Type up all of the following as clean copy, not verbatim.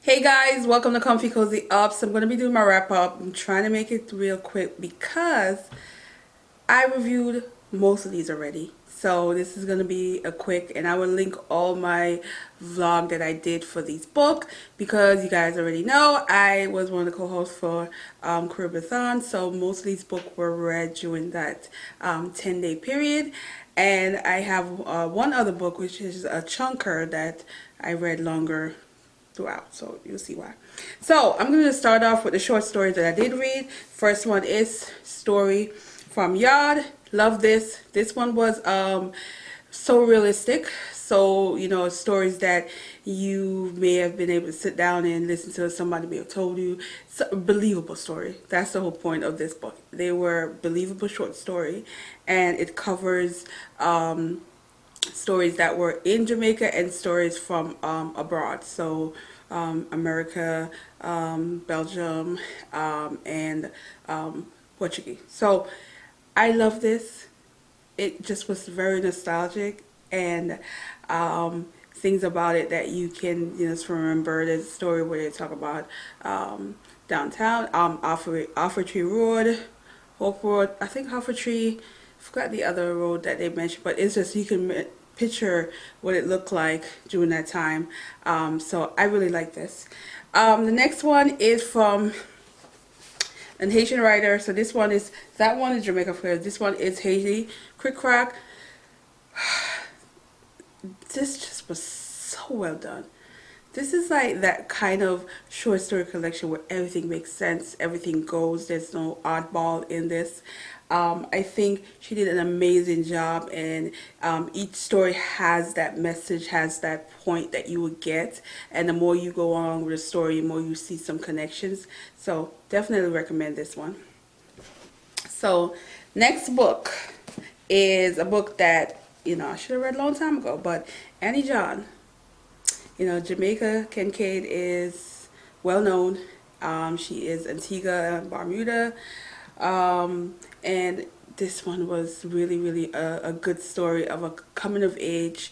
Hey guys, welcome to Comfy Cozy Ups. I'm going to be doing my wrap up. I'm trying to make it real quick because I reviewed most of these already. So this is going to be a quick, and I will link all my vlog that I did for these books because you guys already know I was one of the co-hosts for readathon. So most of these books were read during that 10-day period. And I have one other book, which is a chunker that I read longer throughout, so you'll see why. So I'm going to start off with the short stories that I did read. First one is Story from Yard. Love this. This one was so realistic. So, you know, stories that you may have been able to sit down and listen to, somebody may have told you. It's a believable story. That's the whole point of this book. They were believable short story, and it covers stories that were in Jamaica and stories from abroad. So America, Belgium, and Portuguese. So I love this. It just was very nostalgic, and things about it that you can, you know, just remember. There's a story where they talk about downtown, Offer Tree Road, Hope Road. I think Offer Tree. I forgot the other road that they mentioned, but it's just you can picture what it looked like during that time. So I really like this. The next one is from an Haitian writer. So this one is, that one is Jamaica Flair. This one is Haiti. Quick Crack. This just was so well done. This is like that kind of short story collection where everything makes sense, everything goes, there's no oddball in this. I think she did an amazing job, and each story has that message, has that point that you would get, and the more you go on with the story, the more you see some connections. So definitely recommend this one. So next book is a book that, you know, I should have read a long time ago, but Annie John. You know, Jamaica Kincaid is well known. She is Antigua and Bermuda. And this one was really a good story of a coming of age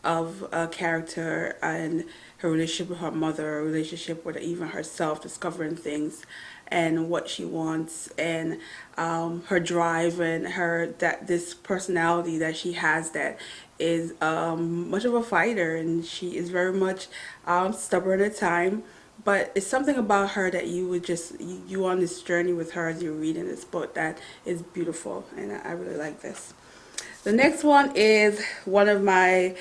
of a character and her relationship with her mother, her relationship with even herself, discovering things and what she wants, and her drive, and her, that this personality that she has that is much of a fighter, and she is very much stubborn at time. But it's something about her that you would just, you on this journey with her as you're reading this book that is beautiful, and I really like this. The next one is one of my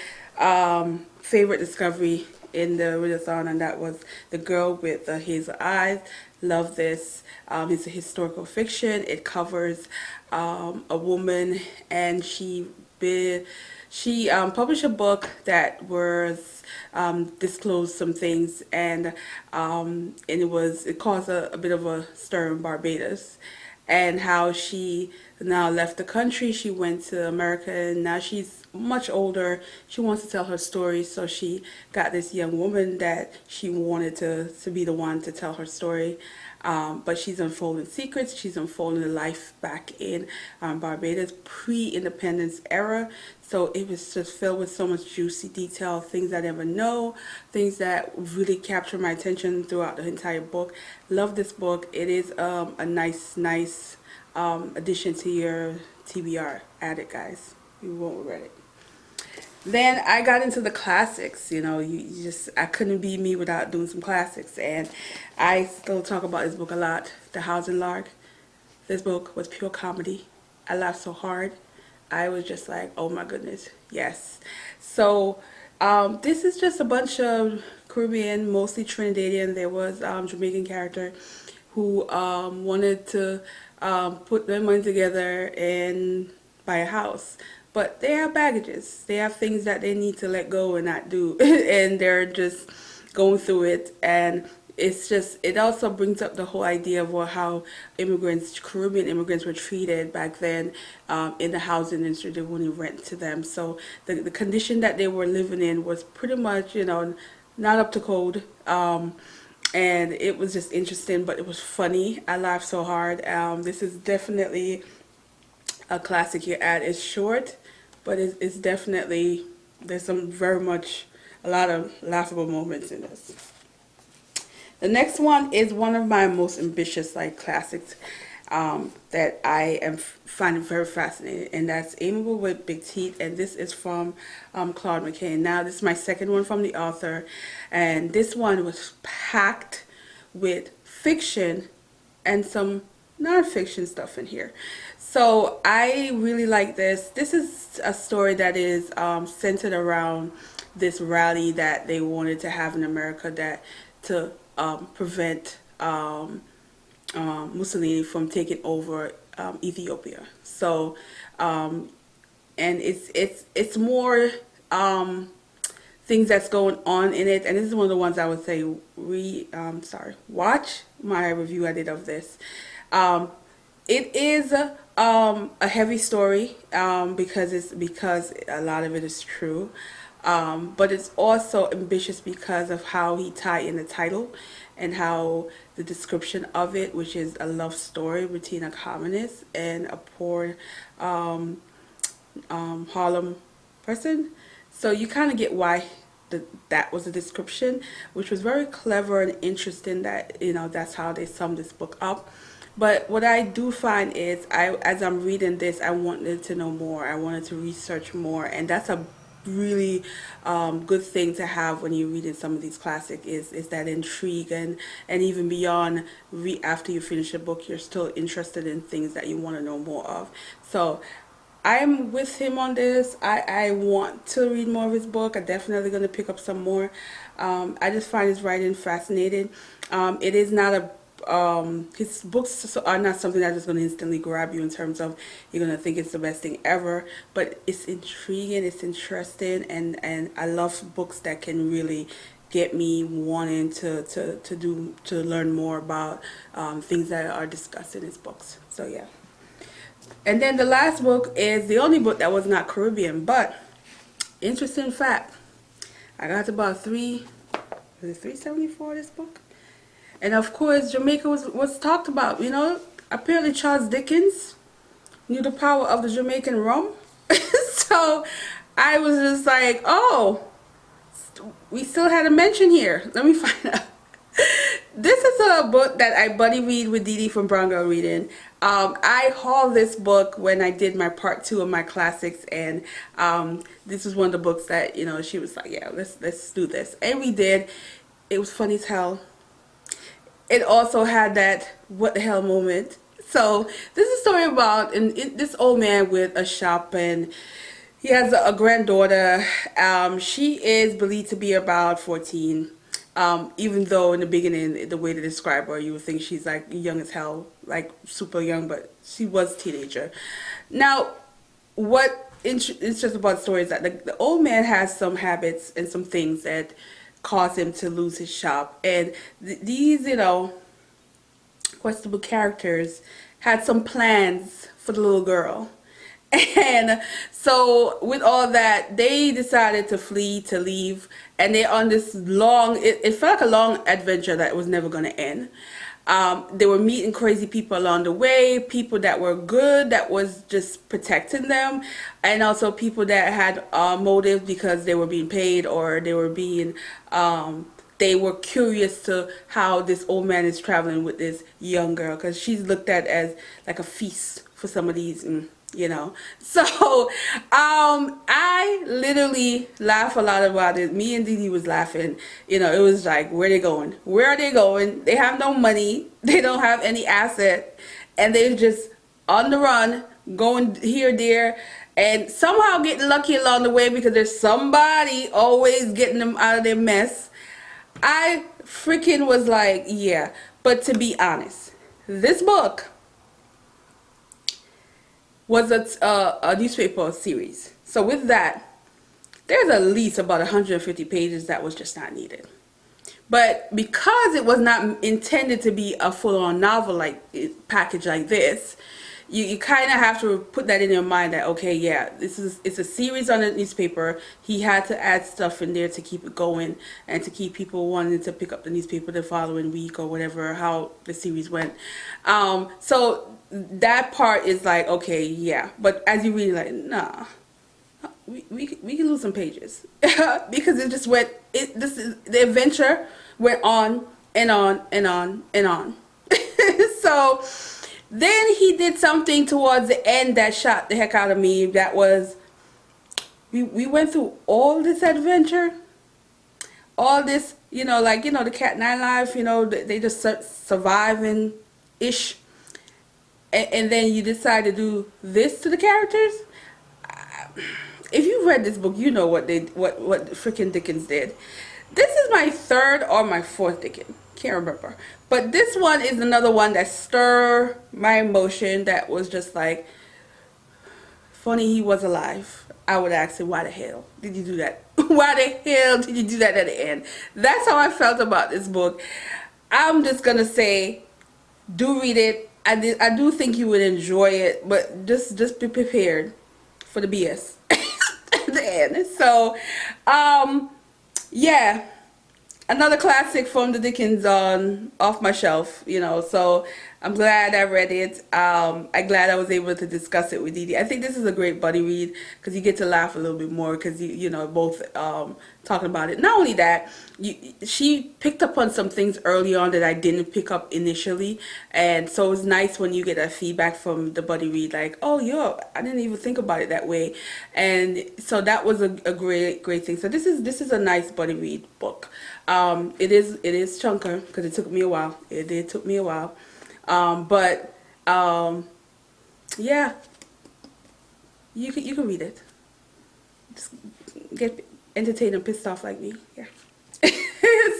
favorite discovery in the readathon, and that was The Girl with the Hazel Eyes. Love this. It's a historical fiction. It covers a woman, and she published a book that was disclosed some things, and it caused a bit of a stir in Barbados, and how she now left the country. She went to America, and now she's much older. She wants to tell her story, so she got this young woman that she wanted to be the one to tell her story. But she's unfolding secrets. She's unfolding the life back in Barbados, pre-independence era. So it was just filled with so much juicy detail, things I never know, things that really captured my attention throughout the entire book. Love this book. It is a nice addition to your TBR. Add it, guys. You won't regret it. Then I got into the classics. You know, you just, I couldn't be me without doing some classics, and I still talk about this book a lot. The Housing Lark. This book was pure comedy. I laughed so hard. I was just like, oh my goodness, yes. So this is just a bunch of Caribbean, mostly Trinidadian. There was Jamaican character who wanted to put their money together and buy a house. But they have baggages. They have things that they need to let go and not do. And they're just going through it. And it's just, it also brings up the whole idea of how immigrants, Caribbean immigrants, were treated back then in the housing industry. They wouldn't rent to them. So the condition that they were living in was pretty much, you know, not up to code. And it was just interesting, but it was funny. I laughed so hard. This is definitely a classic you add. It's short, but it's definitely, there's some very much, a lot of laughable moments in this. The next one is one of my most ambitious like classics that I am finding very fascinating, and that's Amiable with Big Teeth, and this is from Claude McKay. Now this is my second one from the author, and this one was packed with fiction and some non-fiction stuff in here. So I really like this. This is a story that is centered around this rally that they wanted to have in America that to prevent Mussolini from taking over Ethiopia. So and it's more things that's going on in it, and this is one of the ones I would say watch my review I did of this. It is a heavy story because a lot of it is true, but it's also ambitious because of how he tied in the title and how the description of it, which is a love story between a communist and a poor Harlem person. So you kind of get why that was a description, which was very clever and interesting. That that's how they summed this book up. But what I do find is, as I'm reading this, I wanted to know more. I wanted to research more, and that's a really good thing to have when you're reading some of these classics is that intrigue, and even beyond after you finish a book, you're still interested in things that you want to know more of. So I'm with him on this. I want to read more of his book. I'm definitely going to pick up some more. I just find his writing fascinating. It is not a his books are not something that's just going to instantly grab you in terms of you're going to think it's the best thing ever, but it's intriguing, it's interesting, and I love books that can really get me wanting to learn more about things that are discussed in his books. So yeah. And then the last book is the only book that was not Caribbean, but interesting fact, I got about 374 this book. And of course, Jamaica was talked about. Apparently Charles Dickens knew the power of the Jamaican rum. So I was just like, oh, we still had a mention here. Let me find out. This is a book that I buddy read with Dee Dee from Brown Girl Reading. I hauled this book when I did my part 2 of my classics, and this was one of the books that she was like, yeah, let's do this, and we did. It was funny as hell. It also had that what the hell moment. So this is a story about this old man with a shop, and he has a granddaughter. She is believed to be about 14. Even though in the beginning, the way they describe her, you would think she's like young as hell, like super young, but she was a teenager. Now, what interesting about the story is that the old man has some habits and some things that cause him to lose his shop, and these questionable characters had some plans for the little girl. And so with all that, they decided to flee, to leave, and they're on this long, it felt like a long adventure that was never going to end. They were meeting crazy people along the way, people that were good, that was just protecting them, and also people that had motives because they were being paid, or they were being, they were curious to how this old man is traveling with this young girl, because she's looked at as like a feast for some of these, So I literally laugh a lot about it. Me and Dee Dee was laughing. It was like, where they going? Where are they going? They have no money. They don't have any asset, and they're just on the run, going here, there, and somehow getting lucky along the way because there's somebody always getting them out of their mess. I freaking was like, yeah. But to be honest, this book was a newspaper series. So with that, there's at least about 150 pages that was just not needed. But because it was not intended to be a full-on novel package like this, you kind of have to put that in your mind that, okay, yeah, it's a series on a newspaper. He had to add stuff in there to keep it going and to keep people wanting to pick up the newspaper the following week or whatever, how the series went. So that part is like, okay, yeah. But as you read, like, nah, we can lose some pages because it just went. The adventure went on and on and on and on. So then he did something towards the end that shot the heck out of me. That was, we went through all this adventure, all this, like, the Cat Nine Life, they just surviving ish, and then you decide to do this to the characters. If you've read this book, you know what freaking Dickens did. This is my third or my fourth Dickens, can't remember, but this one is another one that stirred my emotion. That was just like, funny he was alive. I would ask him, why the hell did you do that? Why the hell did you do that at the end? That's how I felt about this book. I'm just gonna say, do read it. I do think you would enjoy it, but just be prepared for the BS at the end. So, yeah, another classic from the Dickens on off my shelf, so I'm glad I read it. I'm glad I was able to discuss it with Dee Dee. I think this is a great buddy read because you get to laugh a little bit more because both talking about it. Not only that, she picked up on some things early on that I didn't pick up initially, and so it's nice when you get that feedback from the buddy read, like, oh yeah, I didn't even think about it that way, and so that was a great thing. So this is a nice buddy read book. It is chunker because it took me a while. It did took me a while. But yeah, you can read it. Just get entertained and pissed off like me. Yeah.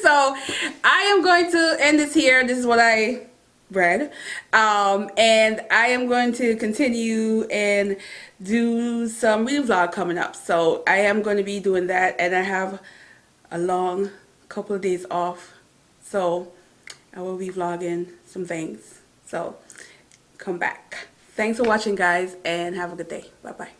So I am going to end this here. This is what I read, and I am going to continue and do some reading vlog coming up. So I am going to be doing that, and I have a long couple of days off, so I will be vlogging some things. So come back. Thanks for watching, guys, and have a good day. Bye bye.